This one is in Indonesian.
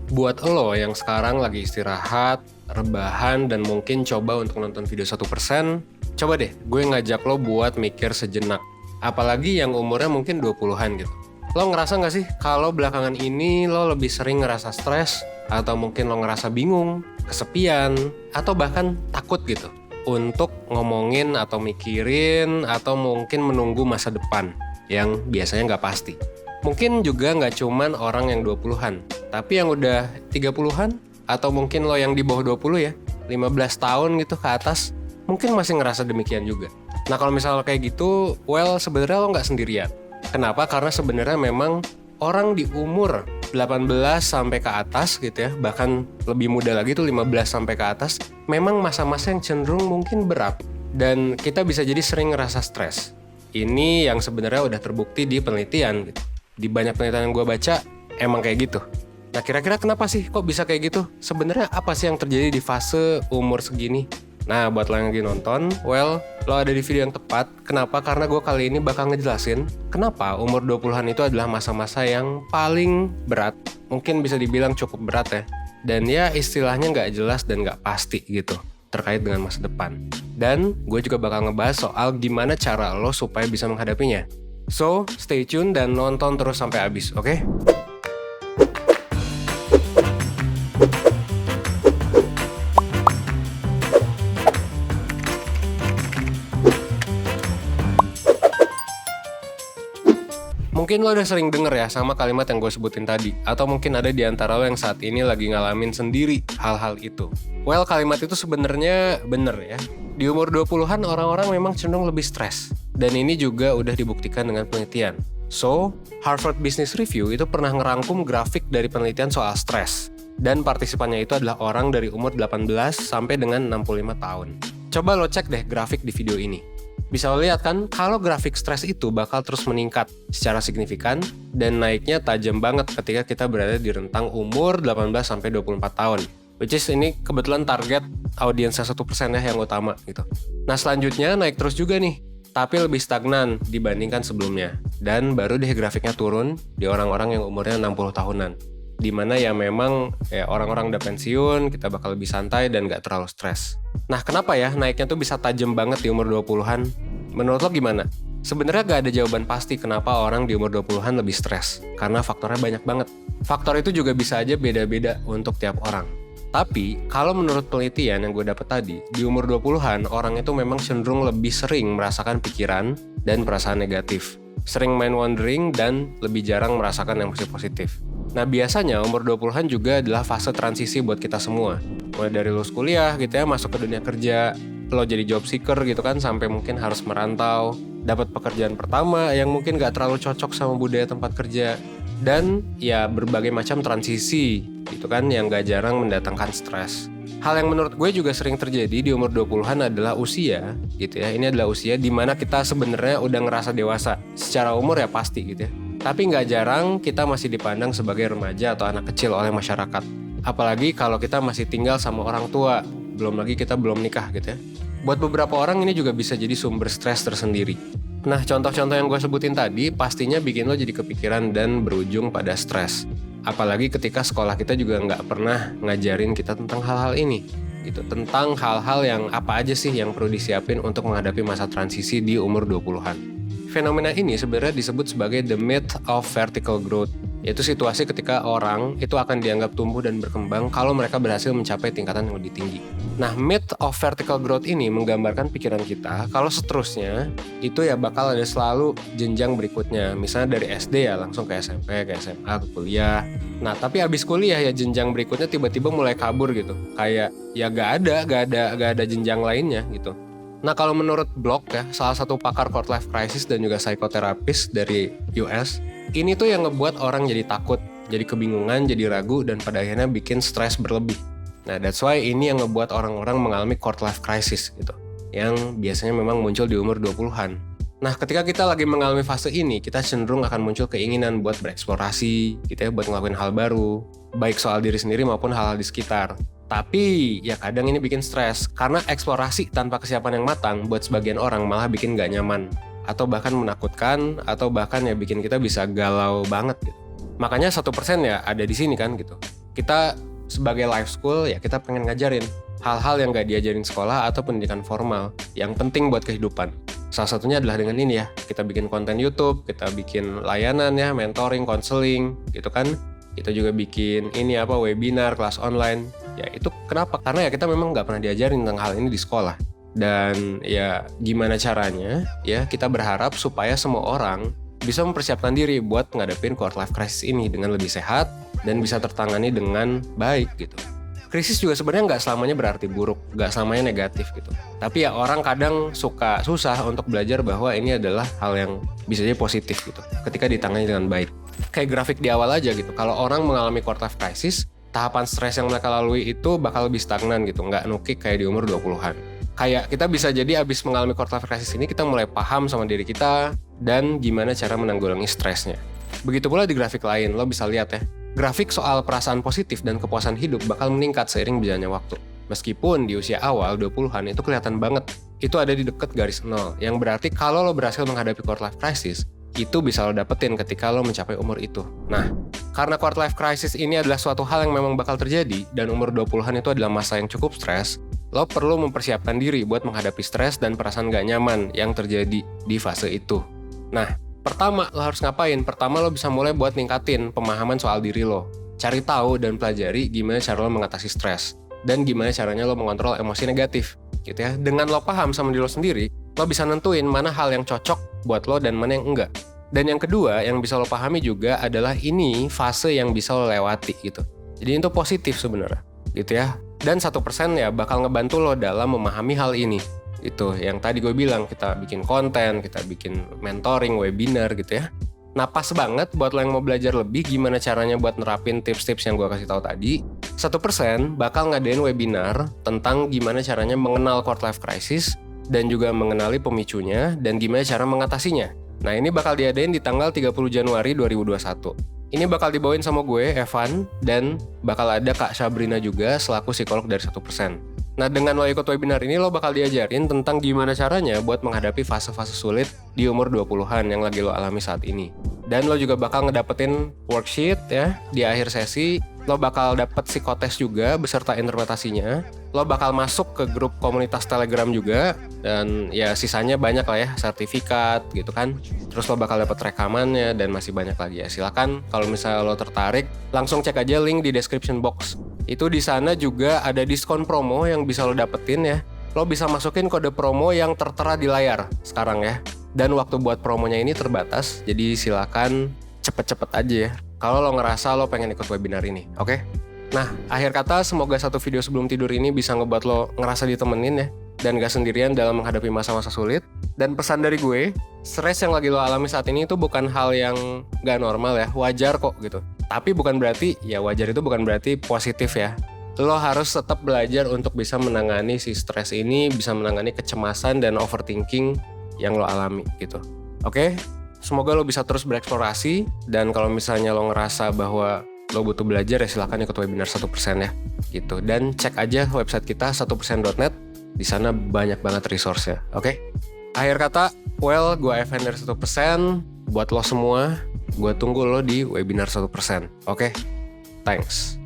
Buat lo yang sekarang lagi istirahat, rebahan, dan mungkin coba untuk nonton video 1%, coba deh gue ngajak lo buat mikir sejenak. Apalagi yang umurnya mungkin 20-an gitu. Lo ngerasa nggak sih kalau belakangan ini lo lebih sering ngerasa stres, atau mungkin lo ngerasa bingung, kesepian, atau bahkan takut gitu untuk ngomongin atau mikirin atau mungkin menunggu masa depan yang biasanya nggak pasti. Mungkin juga nggak cuman orang yang 20-an, tapi yang udah 30-an, atau mungkin lo yang di bawah 20 ya, 15 tahun gitu ke atas, mungkin masih ngerasa demikian juga. Nah kalau misalnya kayak gitu, well sebenarnya lo nggak sendirian. Kenapa? Karena sebenarnya memang orang di umur 18 sampai ke atas gitu ya, bahkan lebih muda lagi tuh 15 sampai ke atas, memang masa-masa yang cenderung mungkin berat. Dan kita bisa jadi sering ngerasa stres. Ini yang sebenarnya udah terbukti di penelitian gitu. Di banyak penelitian yang gue baca, emang kayak gitu. Nah kira-kira kenapa sih kok bisa kayak gitu? Sebenarnya apa sih yang terjadi di fase umur segini? Nah buat lo yang lagi nonton, well, lo ada di video yang tepat. Kenapa? Karena gue kali ini bakal ngejelasin kenapa umur 20-an itu adalah masa-masa yang paling berat. Mungkin bisa dibilang cukup berat ya. Dan ya istilahnya nggak jelas dan nggak pasti gitu terkait dengan masa depan. Dan gue juga bakal ngebahas soal gimana cara lo supaya bisa menghadapinya. So, stay tune dan nonton terus sampai habis, oke? Mungkin lo udah sering denger ya sama kalimat yang gue sebutin tadi. Atau mungkin ada di antara lo yang saat ini lagi ngalamin sendiri hal-hal itu. Well, kalimat itu sebenarnya bener ya. Di umur 20-an orang-orang memang cenderung lebih stres. Dan ini juga udah dibuktikan dengan penelitian. So, Harvard Business Review itu pernah ngerangkum grafik dari penelitian soal stres. Dan partisipannya itu adalah orang dari umur 18 sampai dengan 65 tahun. Coba lo cek deh grafik di video ini. Bisa lo lihat kan, kalau grafik stres itu bakal terus meningkat secara signifikan dan naiknya tajam banget ketika kita berada di rentang umur 18 sampai 24 tahun. Which is ini kebetulan target audiensnya 1% ya yang utama gitu. Nah selanjutnya naik terus juga nih, tapi lebih stagnan dibandingkan sebelumnya. Dan baru deh grafiknya turun di orang-orang yang umurnya 60 tahunan. Dimana ya memang ya orang-orang udah pensiun, kita bakal lebih santai dan gak terlalu stres. Nah kenapa ya naiknya tuh bisa tajam banget di umur 20-an? Menurut lo gimana? Sebenarnya gak ada jawaban pasti kenapa orang di umur 20-an lebih stres. Karena faktornya banyak banget. Faktor itu juga bisa aja beda-beda untuk tiap orang. Tapi, kalau menurut penelitian yang gue dapet tadi, di umur 20-an, orang itu memang cenderung lebih sering merasakan pikiran dan perasaan negatif. Sering main wandering dan lebih jarang merasakan emosi positif. Nah, biasanya umur 20-an juga adalah fase transisi buat kita semua. Mulai dari lulus kuliah gitu ya, masuk ke dunia kerja, lo jadi job seeker gitu kan, sampai mungkin harus merantau, dapat pekerjaan pertama yang mungkin gak terlalu cocok sama budaya tempat kerja, dan ya berbagai macam transisi gitu kan yang gak jarang mendatangkan stres. Hal yang menurut gue juga sering terjadi di umur 20-an adalah usia gitu ya. Ini adalah usia di mana kita sebenarnya udah ngerasa dewasa. Secara umur ya pasti gitu ya. Tapi gak jarang kita masih dipandang sebagai remaja atau anak kecil oleh masyarakat. Apalagi kalau kita masih tinggal sama orang tua. Belum lagi kita belum nikah gitu ya. Buat beberapa orang ini juga bisa jadi sumber stres tersendiri. Nah, contoh-contoh yang gue sebutin tadi pastinya bikin lo jadi kepikiran dan berujung pada stres. Apalagi ketika sekolah kita juga nggak pernah ngajarin kita tentang hal-hal ini. Gitu, tentang hal-hal yang apa aja sih yang perlu disiapin untuk menghadapi masa transisi di umur 20-an. Fenomena ini sebenarnya disebut sebagai the myth of vertical growth, yaitu situasi ketika orang itu akan dianggap tumbuh dan berkembang kalau mereka berhasil mencapai tingkatan yang lebih tinggi. Nah, myth of vertical growth ini menggambarkan pikiran kita kalau seterusnya itu ya bakal ada selalu jenjang berikutnya. Misalnya dari SD ya langsung ke SMP, ke SMA, ke kuliah. Nah, tapi abis kuliah ya jenjang berikutnya tiba-tiba mulai kabur gitu. Kayak ya gak ada jenjang lainnya gitu. Nah kalau menurut Block ya, salah satu pakar quarter life crisis dan juga psikoterapis dari US, ini tuh yang ngebuat orang jadi takut, jadi kebingungan, jadi ragu, dan pada akhirnya bikin stres berlebih. Nah that's why ini yang ngebuat orang-orang mengalami quarter life crisis gitu, yang biasanya memang muncul di umur 20-an. Nah ketika kita lagi mengalami fase ini, kita cenderung akan muncul keinginan buat bereksplorasi, gitu ya, buat ngelakuin hal baru, baik soal diri sendiri maupun hal-hal di sekitar. Tapi ya kadang ini bikin stres, karena eksplorasi tanpa kesiapan yang matang buat sebagian orang malah bikin gak nyaman, atau bahkan menakutkan, atau bahkan ya bikin kita bisa galau banget gitu. Makanya 1% ya ada di sini kan gitu. Kita sebagai life school ya kita pengen ngajarin hal-hal yang gak diajarin sekolah atau pendidikan formal yang penting buat kehidupan. Salah satunya adalah dengan ini ya, kita bikin konten YouTube, kita bikin layanan ya, mentoring, counseling gitu kan. Kita juga bikin webinar, kelas online. Ya itu kenapa? Karena ya kita memang gak pernah diajarin tentang hal ini di sekolah. Dan ya gimana caranya ya kita berharap supaya semua orang bisa mempersiapkan diri buat ngadepin quarter life crisis ini dengan lebih sehat dan bisa tertangani dengan baik gitu. Krisis juga sebenarnya nggak selamanya berarti buruk, nggak selamanya negatif gitu. Tapi ya orang kadang susah untuk belajar bahwa ini adalah hal yang bisa jadi positif gitu ketika ditangani dengan baik. Kayak grafik di awal aja gitu, kalau orang mengalami quarter life crisis, tahapan stres yang mereka lalui itu bakal lebih stagnan gitu, nggak nukik kayak di umur 20-an. Kayak kita bisa jadi abis mengalami quarter life crisis ini kita mulai paham sama diri kita dan gimana cara menanggulangi stresnya. Begitu pula di grafik lain, lo bisa lihat ya. Grafik soal perasaan positif dan kepuasan hidup bakal meningkat seiring berjalannya waktu. Meskipun di usia awal 20-an itu kelihatan banget, itu ada di deket garis 0. Yang berarti kalau lo berhasil menghadapi quarter life crisis, itu bisa lo dapetin ketika lo mencapai umur itu. Nah, karena quarter life crisis ini adalah suatu hal yang memang bakal terjadi, dan umur 20-an itu adalah masa yang cukup stres, lo perlu mempersiapkan diri buat menghadapi stres dan perasaan gak nyaman yang terjadi di fase itu. Nah, pertama, lo harus ngapain? Pertama, lo bisa mulai buat ningkatin pemahaman soal diri lo. Cari tahu dan pelajari gimana cara lo mengatasi stres. Dan gimana caranya lo mengontrol emosi negatif. Gitu ya. Dengan lo paham sama diri lo sendiri, lo bisa nentuin mana hal yang cocok buat lo dan mana yang enggak. Dan yang kedua, yang bisa lo pahami juga adalah ini fase yang bisa lo lewati gitu. Jadi itu positif sebenarnya. Gitu ya. Dan 1% ya bakal ngebantu lo dalam memahami hal ini. Itu yang tadi gue bilang, kita bikin konten, kita bikin mentoring, webinar gitu ya. Nah pas banget buat lo yang mau belajar lebih gimana caranya buat nerapin tips-tips yang gue kasih tahu tadi. 1% bakal ngadain webinar tentang gimana caranya mengenal quarter life crisis dan juga mengenali pemicunya dan gimana cara mengatasinya. Nah ini bakal diadain di tanggal 30 Januari 2021. Ini bakal dibawain sama gue, Evan, dan bakal ada Kak Sabrina juga selaku psikolog dari 1%. Nah dengan lo ikut webinar ini lo bakal diajarin tentang gimana caranya buat menghadapi fase-fase sulit di umur 20-an yang lagi lo alami saat ini. Dan lo juga bakal ngedapetin worksheet ya di akhir sesi. Lo bakal dapet psikotes juga beserta interpretasinya. Lo bakal masuk ke grup komunitas Telegram juga. Dan ya sisanya banyak lah ya, sertifikat gitu kan. Terus lo bakal dapet rekamannya dan masih banyak lagi ya. Silakan kalau misalnya lo tertarik langsung cek aja link di description box. Itu di sana juga ada diskon promo yang bisa lo dapetin ya. Lo bisa masukin kode promo yang tertera di layar sekarang ya. Dan waktu buat promonya ini terbatas, jadi silakan cepet-cepet aja ya. Kalau lo ngerasa lo pengen ikut webinar ini, oke? Nah, akhir kata semoga satu video sebelum tidur ini bisa ngebuat lo ngerasa ditemenin ya. Dan gak sendirian dalam menghadapi masa-masa sulit. Dan pesan dari gue, stres yang lagi lo alami saat ini itu bukan hal yang gak normal ya, wajar kok gitu. Tapi bukan berarti, ya wajar itu bukan berarti positif ya. Lo harus tetap belajar untuk bisa menangani si stres ini, bisa menangani kecemasan dan overthinking yang lo alami gitu. Oke? Semoga lo bisa terus bereksplorasi, dan kalau misalnya lo ngerasa bahwa lo butuh belajar ya silakan ikut webinar 1% ya. Gitu. Dan cek aja website kita 1%.net, di sana banyak banget resource-nya. Oke? Akhir kata, gue Evan dari 1%, buat lo semua, gue tunggu lo di webinar 1%. Oke? Thanks.